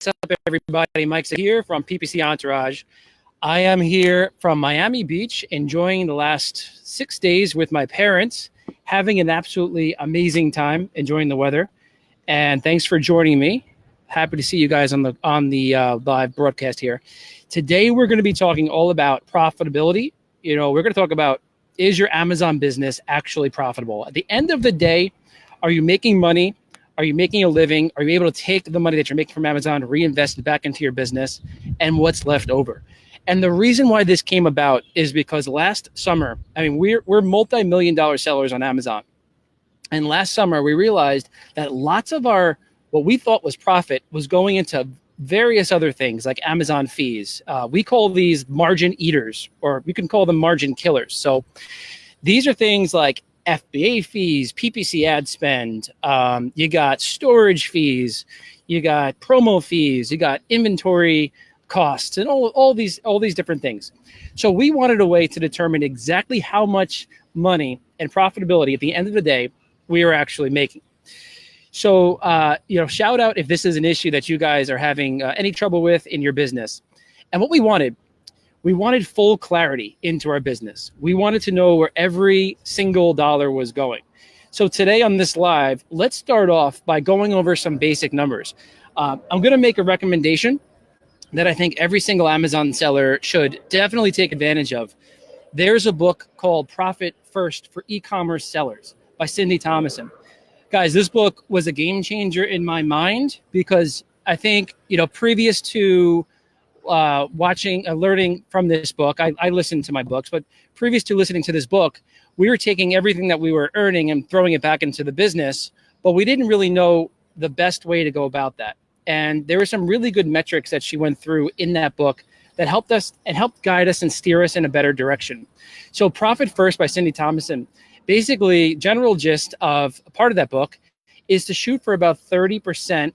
What's up, everybody? Mike's here from PPC Entourage. I am here from Miami Beach, enjoying the last 6 days with my parents, having an absolutely amazing time, enjoying the weather. And thanks for joining me. Happy to see you guys on the live broadcast here. Today, we're going to be talking all about profitability. We're going to talk about, is your Amazon business actually profitable? At the end of the day, are you making money? Are you making a living? Are you able to take the money that you're making from Amazon, reinvest it back into your business, and what's left over? And the reason why this came about is because last summer, we're multi-million-dollar sellers on Amazon. And last summer, we realized that lots of our, what we thought was profit, was going into various other things like Amazon fees. We call these margin eaters, or we can call them margin killers. So these are things like FBA fees, PPC ad spend, you got storage fees, you got promo fees, you got inventory costs, and all these different things. So we wanted a way to determine exactly how much money and profitability at the end of the day we are actually making. So, shout out if this is an issue that you guys are having any trouble with in your business. And what we wanted full clarity into our business. We wanted to know where every single dollar was going. So today on this live, let's start off by going over some basic numbers. I'm going to make a recommendation that I think every single Amazon seller should definitely take advantage of. There's a book called Profit First for E-commerce Sellers by Cindy Thomason. Guys, this book was a game changer in my mind because I think, previous to learning from this book, I listened to my books, but previous to listening to this book, we were taking everything that we were earning and throwing it back into the business, but we didn't really know the best way to go about that. And there were some really good metrics that she went through in that book that helped us and helped guide us and steer us in a better direction. So Profit First by Cindy Thomason, basically general gist of a part of that book is to shoot for about 30%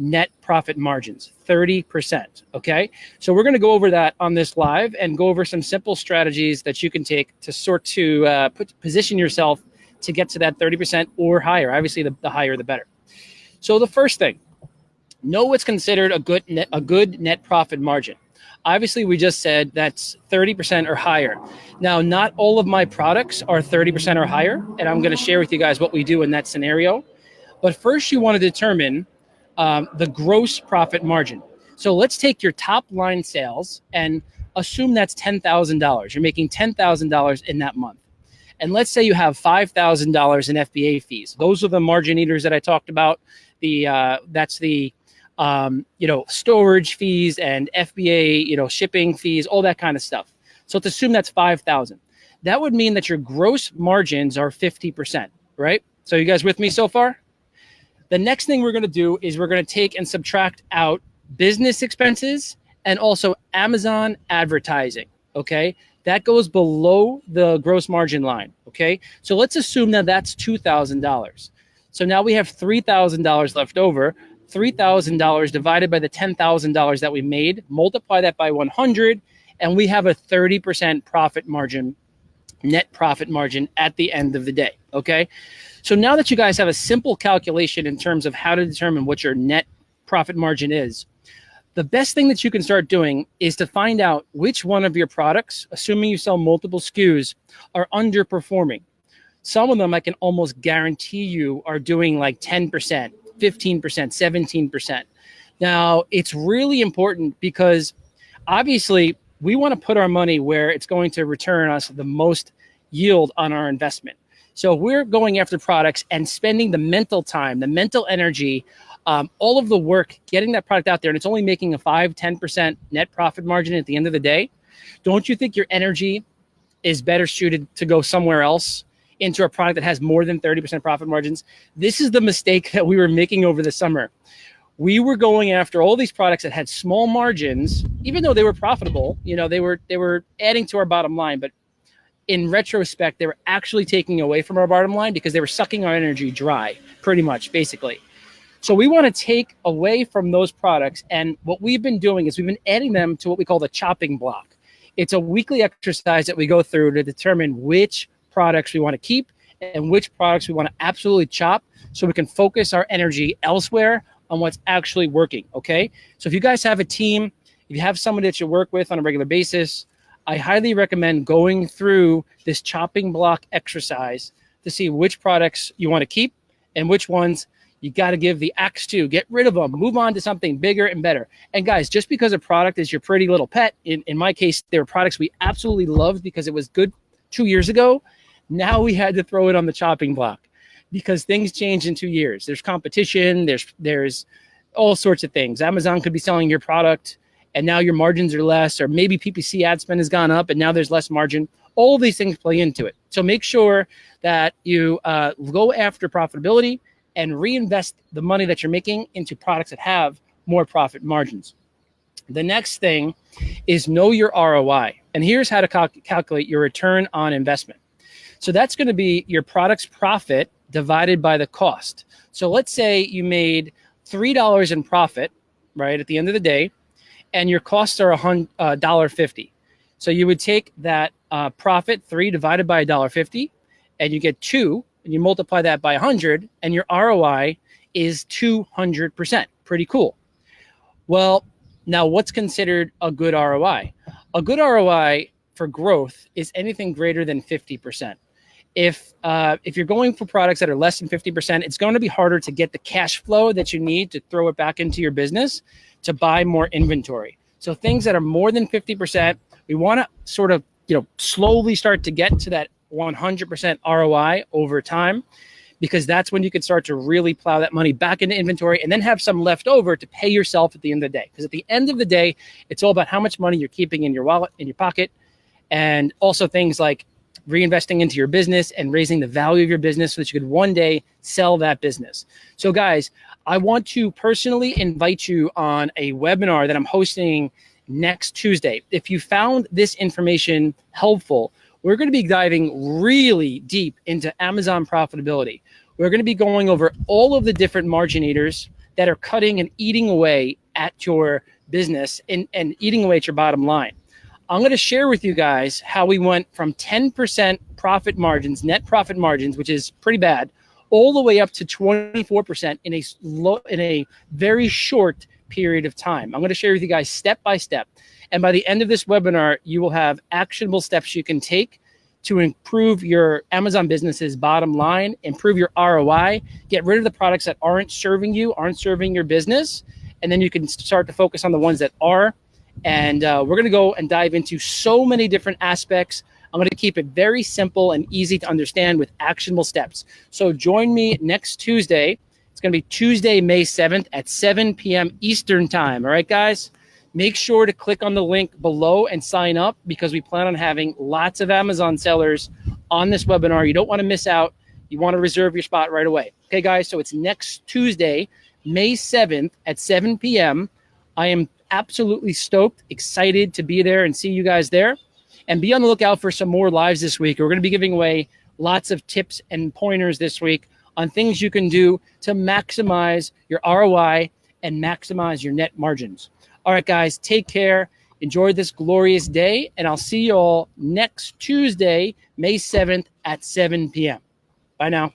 net profit margins, 30%, okay? So we're gonna go over that on this live and go over some simple strategies that you can take to position yourself to get to that 30% or higher. Obviously, the higher, the better. So the first thing, know what's considered a good net profit margin. Obviously, we just said that's 30% or higher. Now, not all of my products are 30% or higher, and I'm gonna share with you guys what we do in that scenario. But first, you wanna determine the gross profit margin. So let's take your top line sales and assume that's $10,000. You're making $10,000 in that month. And let's say you have $5,000 in FBA fees. Those are the margin eaters that I talked about. That's the storage fees and FBA, shipping fees, all that kind of stuff. So let's assume that's 5,000. That would mean that your gross margins are 50%, right? So you guys with me so far? The next thing we're going to do is we're going to take and subtract out business expenses and also Amazon advertising, okay? That goes below the gross margin line, okay? So let's assume that that's $2,000. So now we have $3,000 left over. $3,000 divided by the $10,000 that we made, multiply that by 100, and we have a 30% profit margin, net profit margin at the end of the day, okay? So now that you guys have a simple calculation in terms of how to determine what your net profit margin is, the best thing that you can start doing is to find out which one of your products, assuming you sell multiple SKUs, are underperforming. Some of them I can almost guarantee you are doing like 10%, 15%, 17%. Now, it's really important because obviously we want to put our money where it's going to return us the most yield on our investment. So we're going after products and spending the mental time, the mental energy, all of the work, getting that product out there, and it's only making a 5, 10% net profit margin at the end of the day. Don't you think your energy is better suited to go somewhere else into a product that has more than 30% profit margins? This is the mistake that we were making over the summer. We were going after all these products that had small margins, even though they were profitable, they were adding to our bottom line, but in retrospect, they were actually taking away from our bottom line because they were sucking our energy dry, pretty much, basically. So we want to take away from those products, and what we've been doing is we've been adding them to what we call the chopping block. It's a weekly exercise that we go through to determine which products we want to keep and which products we want to absolutely chop so we can focus our energy elsewhere on what's actually working, okay? So if you guys have a team, if you have someone that you work with on a regular basis, I highly recommend going through this chopping block exercise to see which products you want to keep and which ones you got to give the axe to. Get rid of them, move on to something bigger and better. And guys, just because a product is your pretty little pet, in my case, there were products we absolutely loved because it was good 2 years ago. Now we had to throw it on the chopping block because things change in 2 years. There's competition, there's all sorts of things. Amazon could be selling your product and now your margins are less, or maybe PPC ad spend has gone up and now there's less margin. All of these things play into it. So make sure that you go after profitability and reinvest the money that you're making into products that have more profit margins. The next thing is know your ROI. And here's how to calculate your return on investment. So that's going to be your product's profit divided by the cost. So let's say you made $3 in profit, right, at the end of the day, and your costs are $1.50. So you would take that profit, 3 divided by $1.50, and you get 2, and you multiply that by 100, and your ROI is 200%. Pretty cool. Well, now what's considered a good ROI? A good ROI for growth is anything greater than 50%. If you're going for products that are less than 50%, it's going to be harder to get the cash flow that you need to throw it back into your business to buy more inventory. So things that are more than 50%, we want to sort of, slowly start to get to that 100% ROI over time, because that's when you can start to really plow that money back into inventory and then have some left over to pay yourself at the end of the day. Because at the end of the day, it's all about how much money you're keeping in your wallet, in your pocket, and also things like reinvesting into your business and raising the value of your business so that you could one day sell that business. So guys, I want to personally invite you on a webinar that I'm hosting next Tuesday. If you found this information helpful, we're going to be diving really deep into Amazon profitability. We're going to be going over all of the different marginators that are cutting and eating away at your business and eating away at your bottom line. I'm going to share with you guys how we went from 10% profit margins, net profit margins, which is pretty bad, all the way up to 24% in a very short period of time. I'm going to share with you guys step by step. And by the end of this webinar, you will have actionable steps you can take to improve your Amazon business's bottom line, improve your ROI, get rid of the products that aren't serving you, aren't serving your business, and then you can start to focus on the ones that are. And we're going to go and dive into so many different aspects. I'm going to keep it very simple and easy to understand with actionable steps. So join me next Tuesday. It's going to be Tuesday, May 7th at 7 p.m. Eastern time. All right, guys? Make sure to click on the link below and sign up because we plan on having lots of Amazon sellers on this webinar. You don't want to miss out. You want to reserve your spot right away. Okay, guys? So it's next Tuesday, May 7th at 7 p.m. I am absolutely stoked, excited to be there and see you guys there. And be on the lookout for some more lives this week. We're going to be giving away lots of tips and pointers this week on things you can do to maximize your ROI and maximize your net margins. All right, guys, take care. Enjoy this glorious day, and I'll see you all next Tuesday, May 7th at 7 p.m. Bye now.